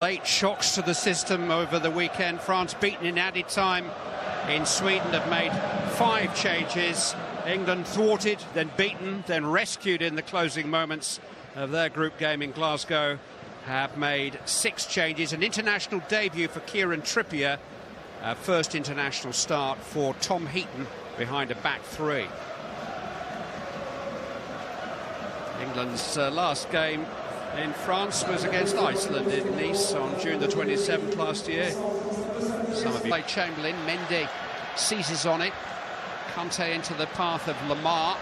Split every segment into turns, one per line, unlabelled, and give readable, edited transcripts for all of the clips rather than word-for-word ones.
Late shocks to the system over the weekend. France beaten in added time in Sweden, have made 5 changes. England thwarted, then beaten, then rescued in the closing moments of their group game in Glasgow. Have made 6 changes. An international debut for Kieran Trippier. First international start for Tom Heaton behind a back 3. England's last game in France was against Iceland in Nice on June the 27th last year. Some of you play Chamberlain. Mendy seizes on it. Kanté into the path of Lamar.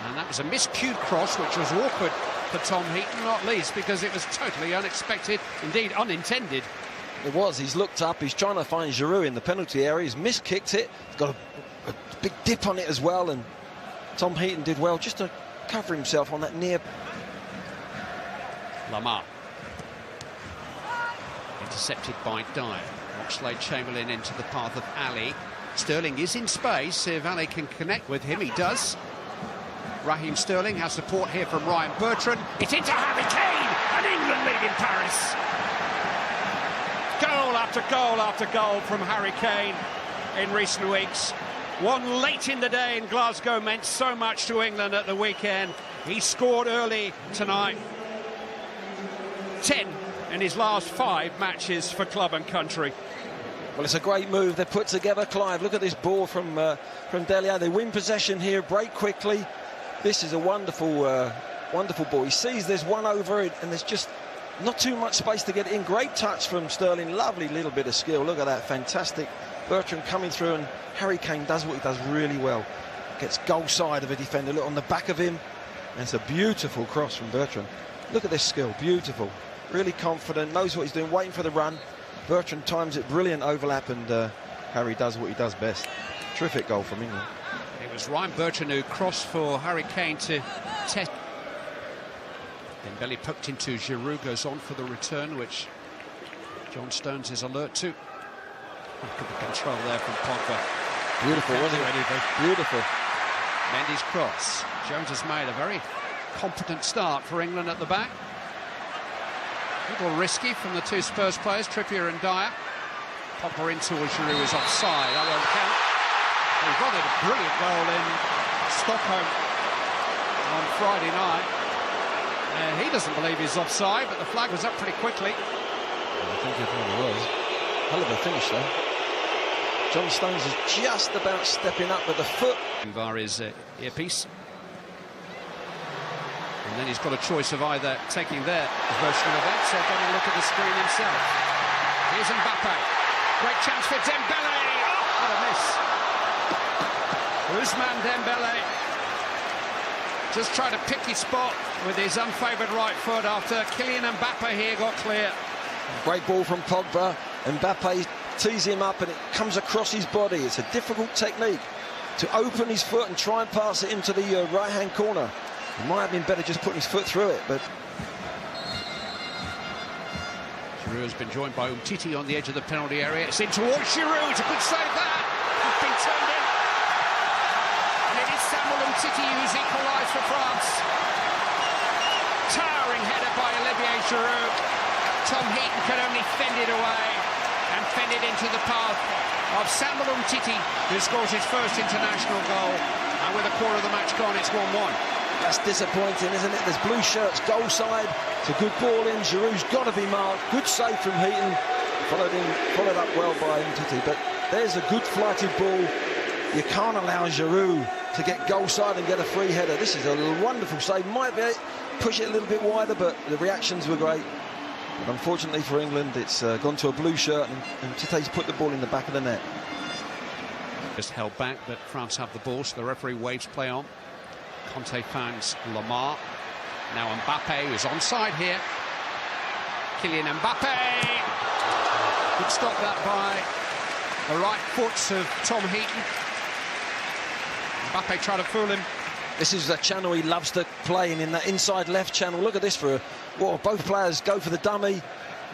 And that was a miscued cross, which was awkward for Tom Heaton, not least because it was totally unexpected, indeed unintended.
It was. He's looked up. He's trying to find Giroud in the penalty area. He's miskicked it. He's got a big dip on it as well. And Tom Heaton did well just to cover himself on that near.
Lamar. Intercepted by Dyer. Oxlade-Chamberlain into the path of Ali. Sterling is in space. If Ali can connect with him, he does. Raheem Sterling has support here from Ryan Bertrand. It's into Harry Kane, and England lead in Paris. Goal after goal after goal from Harry Kane in recent weeks. One late in the day in Glasgow meant so much to England at the weekend. He scored early tonight. 10 in his last 5 matches for club and country.
Well, it's a great move they put together, Clive. Look at this ball from Dele Alli. They win possession here, break quickly. This is a wonderful, wonderful ball. He sees there's one over it, and there's just not too much space to get it in. Great touch from Sterling. Lovely little bit of skill. Look at that, fantastic. Bertrand coming through, and Harry Kane does what he does really well. Gets goal side of a defender. Look on the back of him. And it's a beautiful cross from Bertrand. Look at this skill, beautiful. Really confident, knows what he's doing, waiting for the run. Bertrand times it, brilliant overlap, and Harry does what he does best. Terrific goal from England.
It was Ryan Bertrand who crossed for Harry Kane to test. Dembele poked into Giroud, goes on for the return, which John Stones is alert to. Look at the control there from Pogba.
Beautiful, wasn't it? Beautiful.
Mendy's cross. Jones has made a very competent start for England at the back. A little risky from the 2 Spurs players, Trippier and Dyer. Pogba into Giroud is offside. That won't count. He got a brilliant goal in Stockholm on Friday night. He doesn't believe he's offside, but the flag was up pretty quickly.
I think it probably was. Hell of a finish though. John Stones is just about stepping up with the foot.
Via his earpiece. And then he's got a choice of either taking their version of events or going to look at the screen himself. Here's Mbappe. Great chance for Dembele. Oh, what a miss. Ousmane Dembele just trying to pick his spot with his unfavoured right foot after Kylian Mbappe here got clear.
Great ball from Pogba. Mbappe tees him up and it comes across his body. It's a difficult technique to open his foot and try and pass it into the right-hand corner. It might have been better just putting his foot through it, but...
Giroud has been joined by Umtiti on the edge of the penalty area. It's in towards Giroud. It's a good save there. It's been turned in. And it is Samuel Umtiti who's equalised for France. Towering header by Olivier Giroud. Tom Heaton could only fend it away and fend it into the path of Samuel Umtiti, who scores his first international goal. And with a quarter of the match gone, it's 1-1.
That's disappointing, isn't it? There's blue shirts, goal side. It's a good ball in. Giroud's got to be marked. Good save from Heaton. Followed up well by Umtiti. But there's a good flighted ball. You can't allow Giroud to get goal side and get a free header. This is a wonderful save. Might be push it a little bit wider, but the reactions were great. But unfortunately for England, it's gone to a blue shirt, and Umtiti's put the ball in the back of the net.
Just held back, but France have the ball, so the referee waves play on. Kanté finds Lamar. Now Mbappe is onside here. Kylian Mbappe. Good stop that by the right foot of Tom Heaton. Mbappe tried to fool him.
This is a channel he loves to play in that inside left channel. Look at this both players go for the dummy.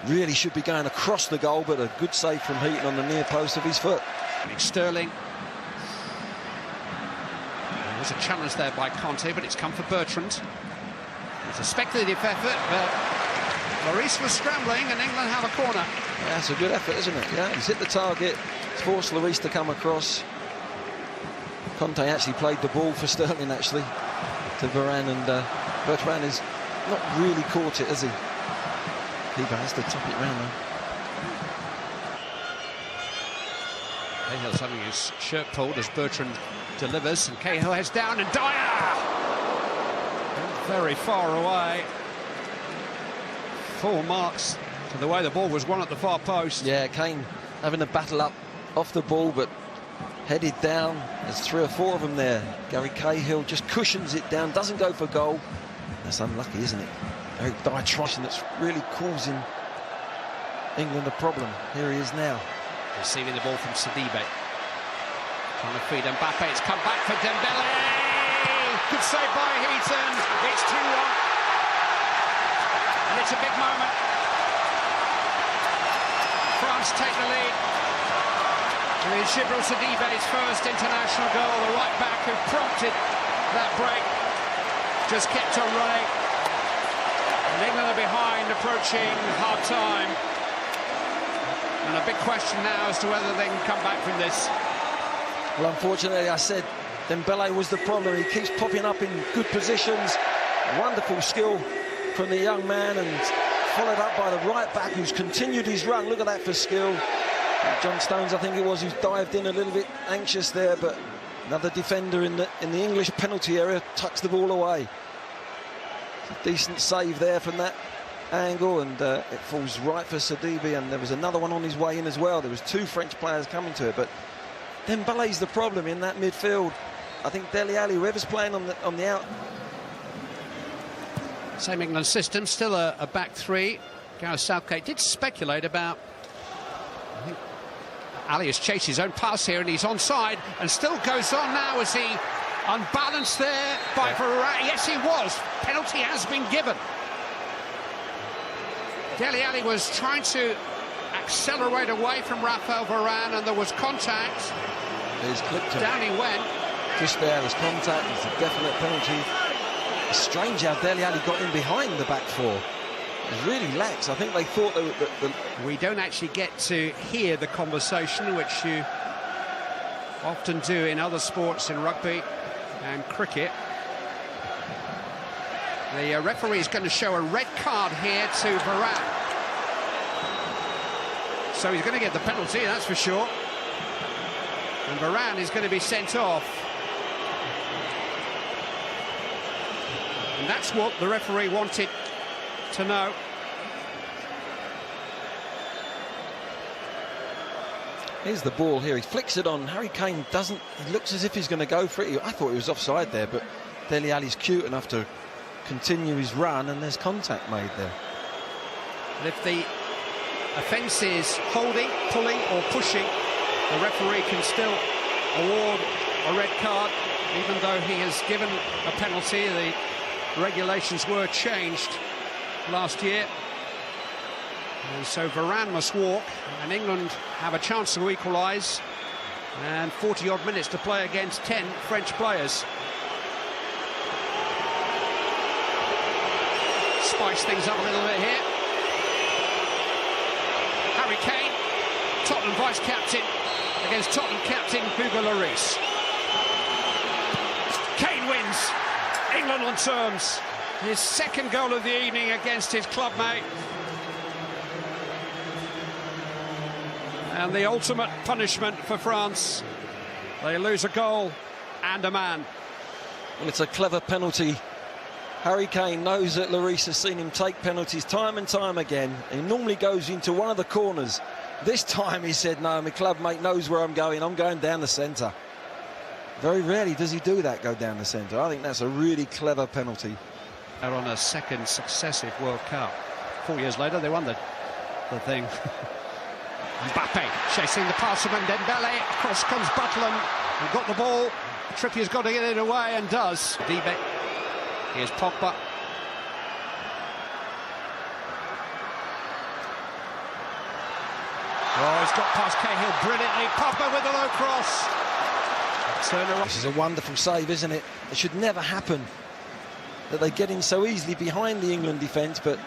Really should be going across the goal, but a good save from Heaton on the near post of his foot.
Sterling. There's a challenge there by Kanté, but it's come for Bertrand. It's a speculative effort, but Lloris was scrambling and England have a corner.
Yeah, that's a good effort, isn't it? Yeah, he's hit the target. It's forced Lloris to come across. Conte actually played the ball for Sterling, actually, to Varane, and Bertrand has not really caught it, has he? Keeper has to top it round, though.
Cahill's having his shirt pulled as Bertrand delivers, and Cahill heads down, and Dyer! Very far away. Full marks to the way the ball was won at the far post.
Yeah, Kane having a battle up off the ball, but headed down. There's 3 or 4 of them there. Gary Cahill just cushions it down, doesn't go for goal. That's unlucky, isn't it? Eric Dyer trying, that's really causing England a problem. Here he is now.
Receiving the ball from Sidibe. Trying to feed Mbappe. It's come back for Dembele. Good save by Heaton. It's 2-1. And it's a big moment. France take the lead. With Djibril Sidibe's first international goal, the right back who prompted that break just kept on running. And England are behind, approaching half-time. And a big question now as to whether they can come back from this.
Well, unfortunately, I said Dembele was the problem. He keeps popping up in good positions. Wonderful skill from the young man, and followed up by the right back who's continued his run. Look at that for skill. John Stones, I think it was, who's dived in a little bit anxious there, but another defender in the English penalty area tucks the ball away. It's a decent save there from that angle, and it falls right for Sidibe, and there was another one on his way in as well. There was 2 French players coming to it, but Dembele's the problem in that midfield. I think Dele Alli, whoever's playing on the out.
Same England system, still a back 3. Gareth Southgate did speculate about, I think Ali has chased his own pass here, and he's onside, and still goes on now as he unbalanced there by Varane. Yes, he was. Penalty has been given. Dele Alli was trying to accelerate away from Raphael Varane, and there was contact.
He's clipped him.
Down he went.
Just there's contact. It's a definite penalty. It's strange how Dele Alli got in behind the back 4. It's really lax. I think they thought
we don't actually get to hear the conversation, which you often do in other sports, in rugby and cricket. The referee is going to show a red card here to Varane. So he's going to get the penalty, that's for sure. And Varane is going to be sent off. And that's what the referee wanted to know.
Here's the ball here. He flicks it on. Harry Kane doesn't. He looks as if he's going to go for it. I thought he was offside there, but Dele Alli's cute enough to continue his run, and there's contact made there.
And if the offence is holding, pulling or pushing, the referee can still award a red card, even though he has given a penalty. The regulations were changed last year, and so Varane must walk, and England have a chance to equalise, and 40-odd minutes to play against 10 French players. Spice things up a little bit here. Harry Kane, Tottenham vice-captain, against Tottenham captain Hugo Lloris. Kane wins. England on terms. His second goal of the evening against his clubmate. And the ultimate punishment for France. They lose a goal and a man.
Well, it's a clever penalty. Harry Kane knows that Lloris has seen him take penalties time and time again. He normally goes into one of the corners. This time he said, no, my clubmate knows where I'm going down the centre. Very rarely does he do that, go down the centre. I think that's a really clever penalty.
They're on a second successive World Cup. 4 years later, they won the thing. Mbappe chasing the pass from Dembele. Across comes Butland. We've got the ball. Trippier's got to get it away, and does. Sidibe. Here's Pogba. Oh, he's got past Cahill brilliantly. Pogba with a low cross.
This is a wonderful save, isn't it? It should never happen that they get in so easily behind the England defence, but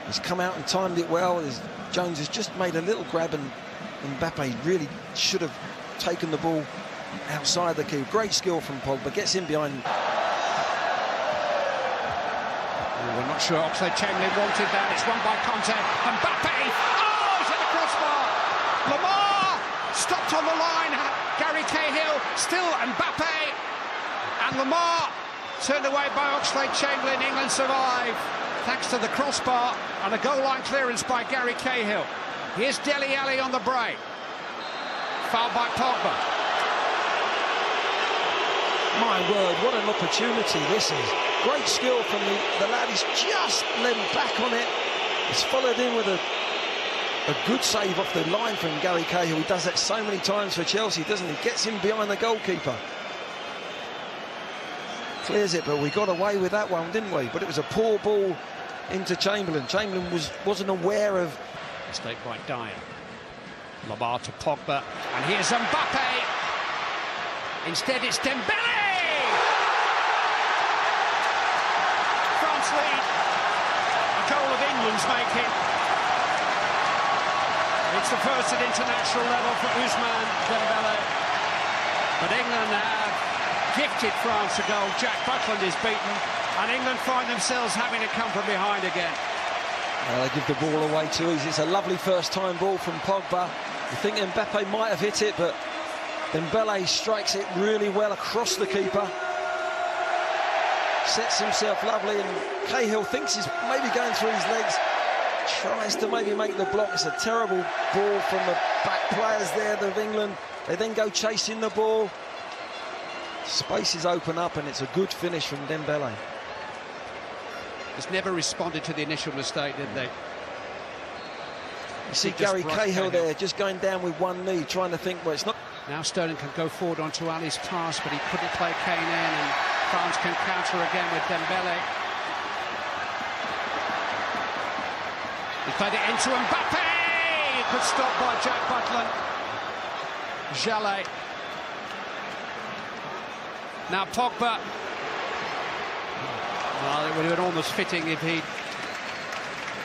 He's come out and timed it well. Jones has just made a little grab, and Mbappe really should have taken the ball outside the key. Great skill from Pogba, gets in behind.
We're not sure Oxlade-Chamberlain wanted that. It's won by Conte. Mbappe! Oh, he's hit the crossbar! Lamar stopped on the line. Gary Cahill, still Mbappe. And Lamar turned away by Oxlade-Chamberlain. England survive thanks to the crossbar and a goal line clearance by Gary Cahill. Here's Dele Alli on the break. Foul by Pogba.
My word, what an opportunity this is. Great skill from the lad. He's just leant back on it. It's followed in with a good save off the line from Gary Cahill. He does that so many times for Chelsea, doesn't he? Gets in behind the goalkeeper. Clears it, but we got away with that one, didn't we? But it was a poor ball into Chamberlain. Chamberlain wasn't aware of...
Mistake by Dyer. Lamar to Pogba. And here's Mbappe. Instead, it's Dembele. France lead. A goal of England's making. It's the first at international level for Ousmane Dembele. But England have gifted France a goal. Jack Butland is beaten, and England find themselves having to come from behind again.
They give the ball away too easy. It's a lovely first-time ball from Pogba. You think Mbappe might have hit it, but Dembele strikes it really well across the keeper. Sets himself lovely, and Cahill thinks he's maybe going through his legs. Tries to maybe make the block. It's a terrible ball from the back players there of England. They then go chasing the ball. Spaces open up, and it's a good finish from Dembele.
Just never responded to the initial mistake, did they?
You see Gary Cahill there, just going down with one knee, trying to think, well, it's not...
Now Sterling can go forward onto Ali's pass, but he couldn't play Kane in, and France can counter again with Dembele. He played it into Mbappe! Good stop by Jack Butland. Jallet. Now Pogba. Well, it would have been almost fitting if he'd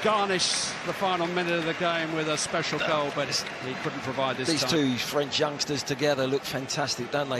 garnished the final minute of the game with a special goal, but he couldn't provide this time.
These two French youngsters together look fantastic, don't they?